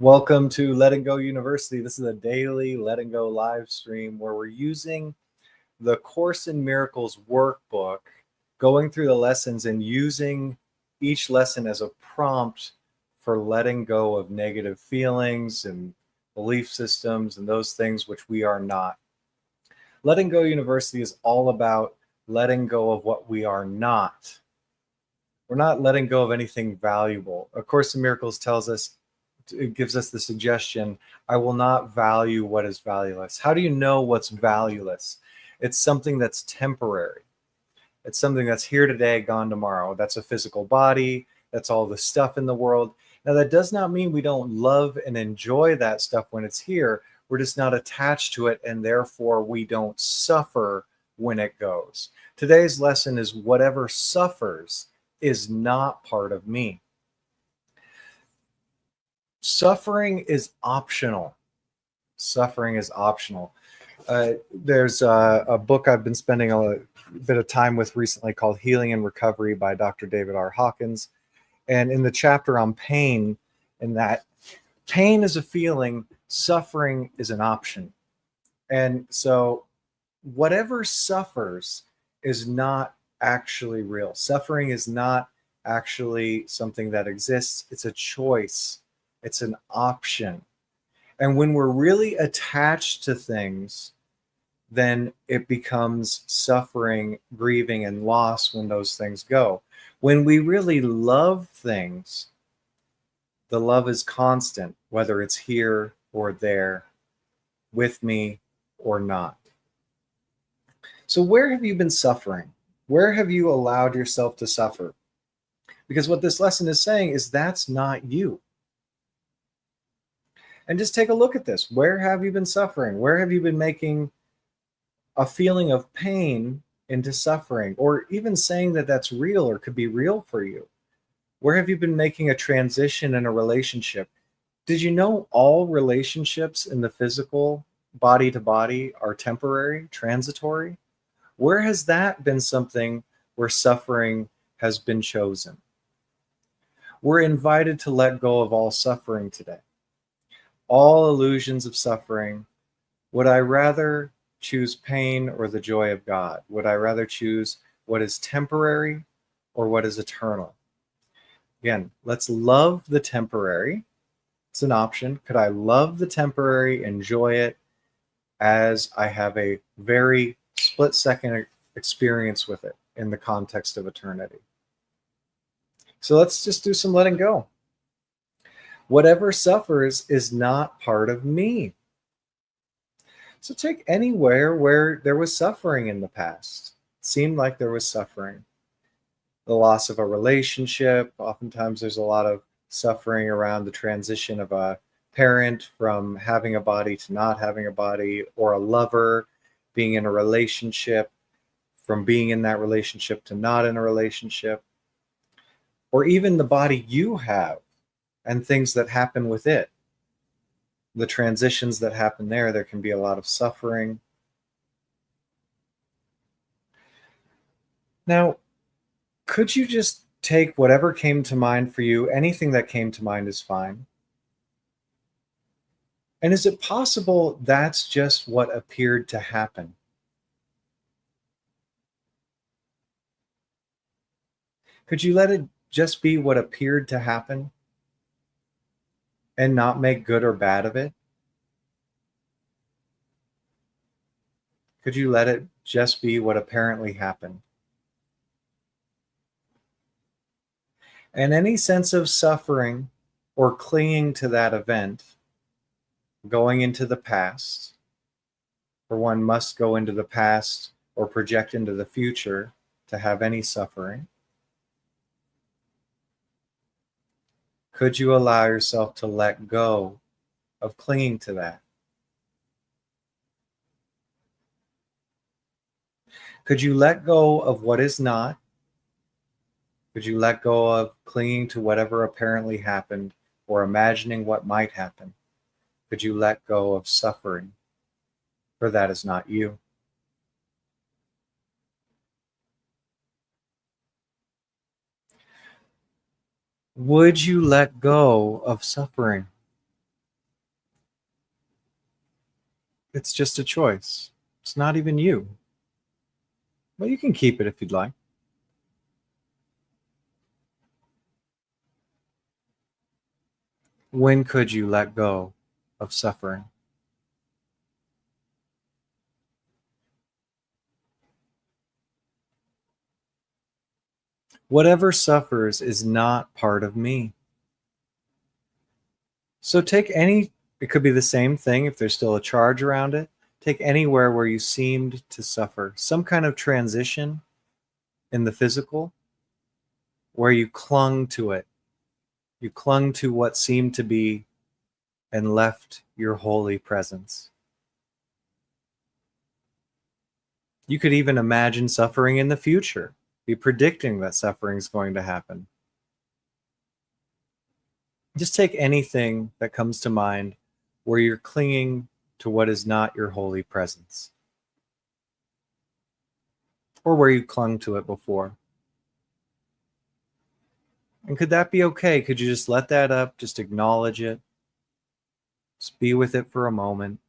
Welcome to Letting Go University. This is a daily Letting Go live stream where we're using the Course in Miracles workbook, going through the lessons and using each lesson as a prompt for letting go of negative feelings and belief systems and those things which we are not. Letting Go University is all about letting go of what we are not. We're not letting go of anything valuable. A Course in Miracles tells us, it gives us the suggestion, I will not value what is valueless. How do you know what's valueless? It's something that's temporary. It's something that's here today, gone tomorrow. That's a physical body. That's all the stuff in the world. Now, that does not mean we don't love and enjoy that stuff when it's here. We're just not attached to it, and therefore we don't suffer when it goes. Today's lesson is whatever suffers is not part of me. Suffering is optional. Suffering is optional. There's a book I've been spending a bit of time with recently called Healing and Recovery by Dr. David R Hawkins. And in the chapter on pain, in that pain is a feeling, suffering is an option. And so whatever suffers is not actually real. Suffering is not actually something that exists. It's a choice. It's an option. And when we're really attached to things, then it becomes suffering, grieving, and loss when those things go. When we really love things, the love is constant, whether it's here or there, with me or not. So where have you been suffering? Where have you allowed yourself to suffer? Because what this lesson is saying is that's not you. And just take a look at this. Where have you been suffering? Where have you been making a feeling of pain into suffering, or even saying that that's real or could be real for you? Where have you been making a transition in a relationship? Did you know all relationships in the physical, body to body, are temporary, transitory? Where has that been something where suffering has been chosen? We're invited to let go of all suffering today. All illusions of suffering. Would I rather choose pain or the joy of God? Would I rather choose what is temporary or what is eternal? Again, let's love the temporary. It's an option. Could I love the temporary, enjoy it, as I have a very split-second experience with it in the context of eternity? So let's just do some letting go. Whatever suffers is not part of me. So take anywhere where there was suffering in the past. It seemed like there was suffering. The loss of a relationship. Oftentimes there's a lot of suffering around the transition of a parent from having a body to not having a body, or a lover being in a relationship, from being in that relationship to not in a relationship, or even the body you have and things that happen with it. The transitions that happen there can be a lot of suffering. Now, could you just take whatever came to mind for you? Anything that came to mind is fine. And is it possible that's just what appeared to happen? Could you let it just be what appeared to happen and not make good or bad of it? Could you let it just be what apparently happened? And any sense of suffering or clinging to that event, going into the past, for one must go into the past or project into the future to have any suffering. Could you allow yourself to let go of clinging to that? Could you let go of what is not? Could you let go of clinging to whatever apparently happened or imagining what might happen? Could you let go of suffering? For that is not you. Would you let go of suffering? It's just a choice. It's not even you. But you can keep it if you'd like. When could you let go of suffering? Whatever suffers is not part of me. So take any, it could be the same thing if there's still a charge around it. Take anywhere where you seemed to suffer, some kind of transition in the physical where you clung to it. You clung to what seemed to be and left your holy presence. You could even imagine suffering in the future, be predicting that suffering is going to happen. Just take anything that comes to mind where you're clinging to what is not your holy presence, or where you clung to it before. And could that be okay? Could you just let that up? Just acknowledge it. Just be with it for a moment.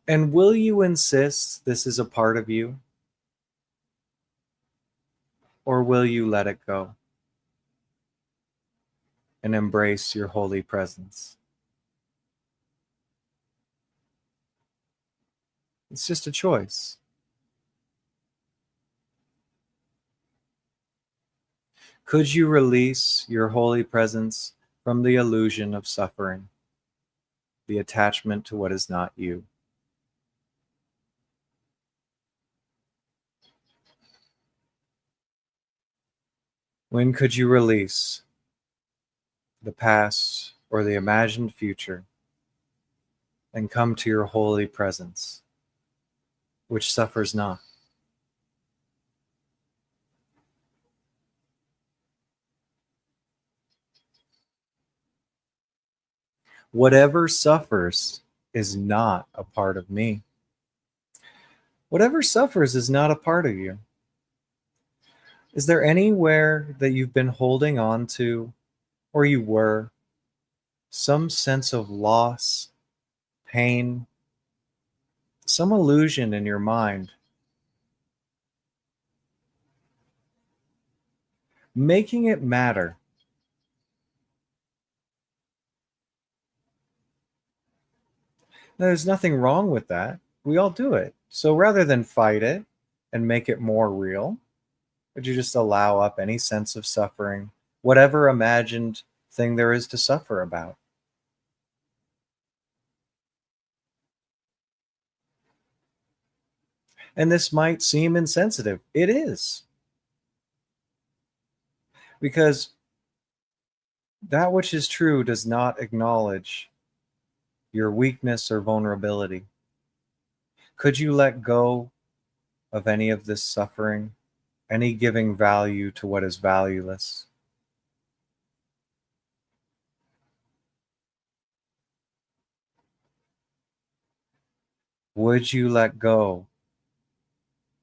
And will you insist this is a part of you? Or will you let it go and embrace your holy presence? It's just a choice. Could you release your holy presence from the illusion of suffering, the attachment to what is not you? When could you release the past or the imagined future and come to your holy presence, which suffers not? Whatever suffers is not a part of me. Whatever suffers is not a part of you. Is there anywhere that you've been holding on to, or you were, some sense of loss, pain, some illusion in your mind, making it matter? There's nothing wrong with that. We all do it. So rather than fight it and make it more real, would you just allow up any sense of suffering, whatever imagined thing there is to suffer about? And this might seem insensitive. It is. Because that which is true does not acknowledge your weakness or vulnerability. Could you let go of any of this suffering, any giving value to what is valueless? Would you let go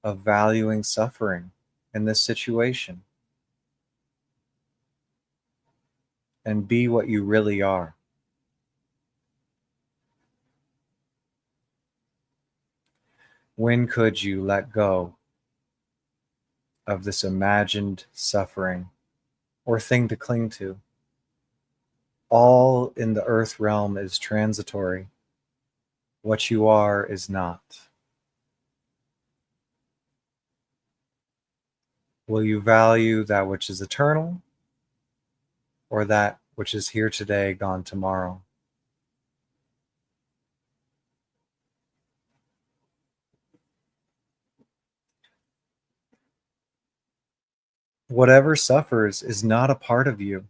of valuing suffering in this situation and be what you really are? When could you let go of this imagined suffering or thing to cling to? All in the earth realm is transitory. What you are is not. Will you value that which is eternal, or that which is here today, gone tomorrow? Whatever suffers is not a part of you.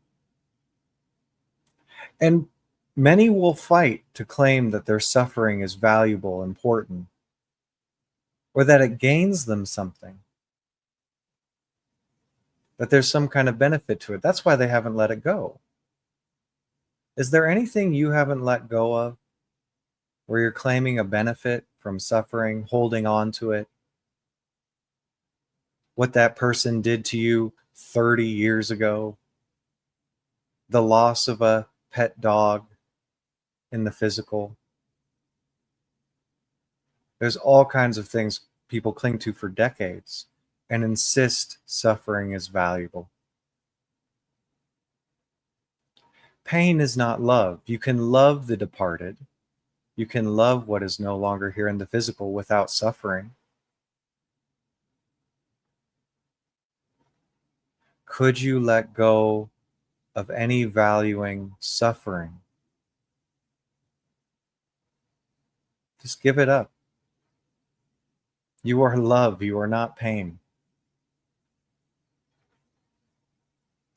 And many will fight to claim that their suffering is valuable, important, or that it gains them something, that there's some kind of benefit to it. That's why they haven't let it go. Is there anything you haven't let go of where you're claiming a benefit from suffering, holding on to it? What that person did to you 30 years ago, the loss of a pet dog, in the physical. There's all kinds of things people cling to for decades and insist suffering is valuable. Pain is not love. You can love the departed. You can love what is no longer here in the physical without suffering. Could you let go of any valuing suffering? Just give it up. You are love. You are not pain.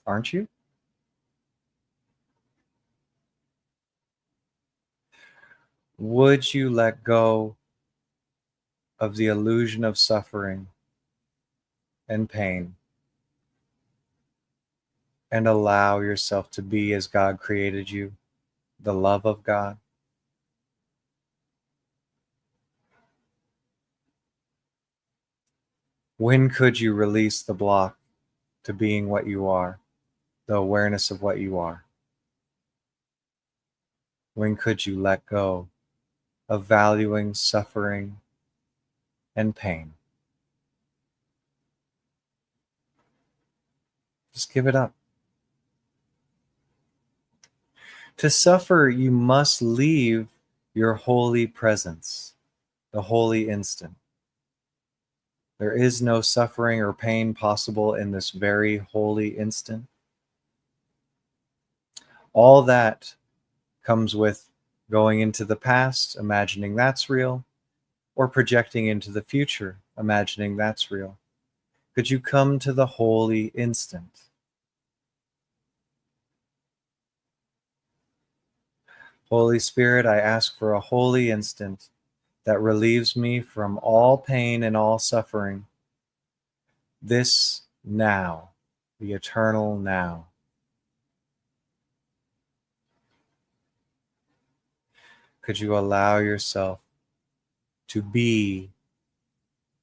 Aren't you? Would you let go of the illusion of suffering and pain and allow yourself to be as God created you, the love of God? When could you release the block to being what you are, the awareness of what you are? When could you let go of valuing suffering and pain? Just give it up. To suffer, you must leave your holy presence, the holy instant. There is no suffering or pain possible in this very holy instant. All that comes with going into the past, imagining that's real, or projecting into the future, imagining that's real. Could you come to the holy instant? Holy Spirit, I ask for a holy instant that relieves me from all pain and all suffering. This now, the eternal now. Could you allow yourself to be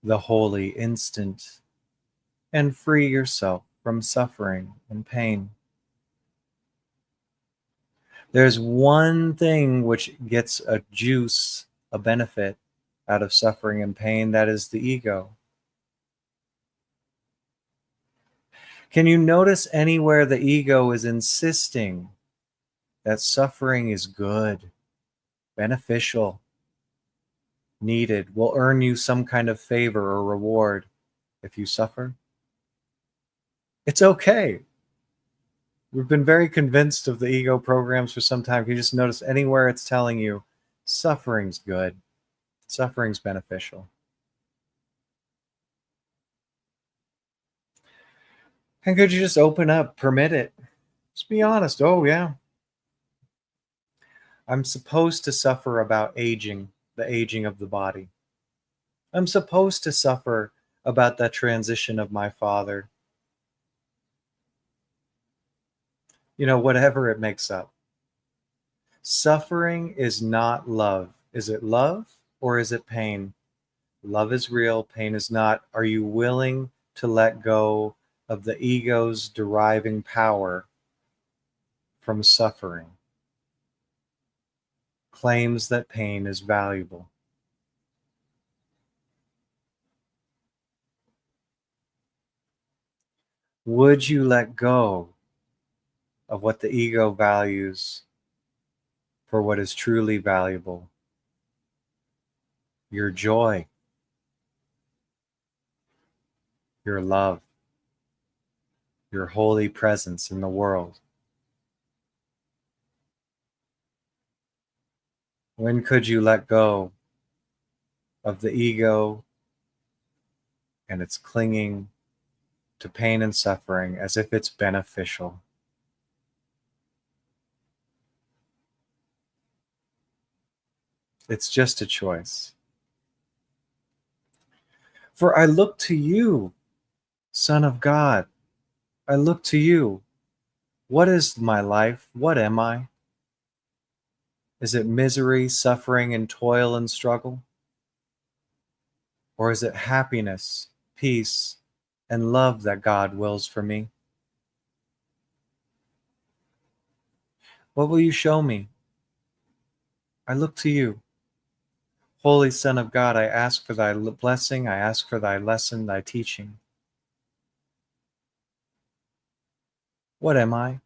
the holy instant and free yourself from suffering and pain? There's one thing which gets a juice, a benefit out of suffering and pain, that is the ego. Can you notice anywhere the ego is insisting that suffering is good, beneficial, needed, will earn you some kind of favor or reward if you suffer? It's okay. We've been very convinced of the ego programs for some time. Can you just notice anywhere it's telling you suffering's good, suffering's beneficial? And could you just open up, permit it? Just be honest. Oh, yeah. I'm supposed to suffer about aging, the aging of the body. I'm supposed to suffer about the transition of my father. You know, whatever it makes up. Suffering is not love. Is it love or is it pain? Love is real, pain is not. Are you willing to let go of the ego's deriving power from suffering? Claims that pain is valuable. Would you let go of what the ego values for what is truly valuable? Your joy, your love, your holy presence in the world. When could you let go of the ego and its clinging to pain and suffering as if it's beneficial? It's just a choice. For I look to you, Son of God. I look to you. What is my life? What am I? Is it misery, suffering, and toil and struggle? Or is it happiness, peace, and love that God wills for me? What will you show me? I look to you. Holy Son of God, I ask for thy blessing, I ask for thy lesson, thy teaching. What am I?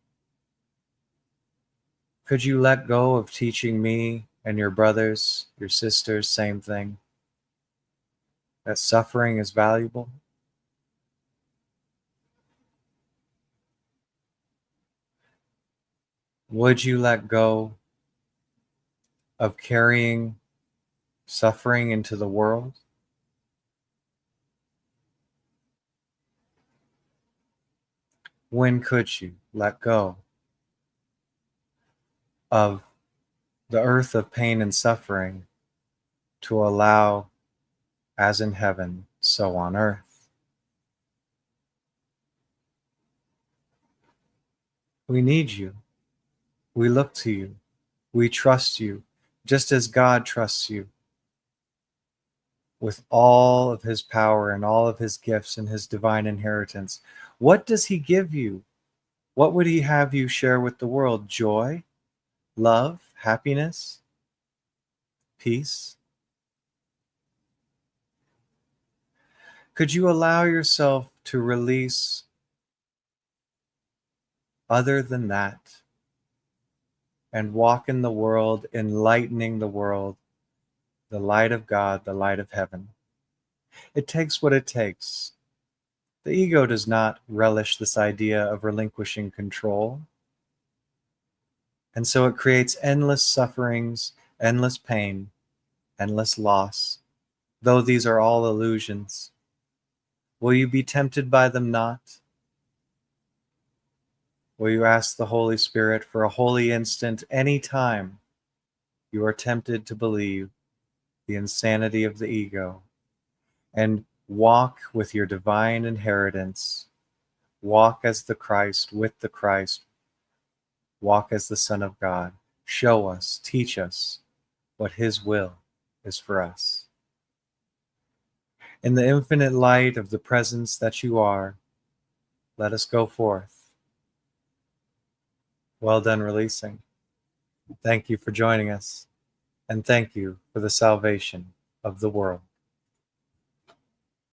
Could you let go of teaching me and your brothers, your sisters, same thing, that suffering is valuable? Would you let go of carrying suffering into the world? When could you let go of the earth of pain and suffering to allow, as in heaven, so on earth? We need you. We look to you. We trust you, just as God trusts you with all of his power and all of his gifts and his divine inheritance. What does he give you? What would he have you share with the world? Joy, love, happiness, peace? Could you allow yourself to release other than that and walk in the world, enlightening the world, the light of God, the light of heaven? It takes what it takes. The ego does not relish this idea of relinquishing control. And so it creates endless sufferings, endless pain, endless loss, though these are all illusions. Will you be tempted by them not? Will you ask the Holy Spirit for a holy instant any time you are tempted to believe the insanity of the ego, and walk with your divine inheritance? Walk as the Christ, with the Christ. Walk as the Son of God. Show us, teach us what his will is for us. In the infinite light of the presence that you are, let us go forth. Well done, releasing. Thank you for joining us, and thank you for the salvation of the world.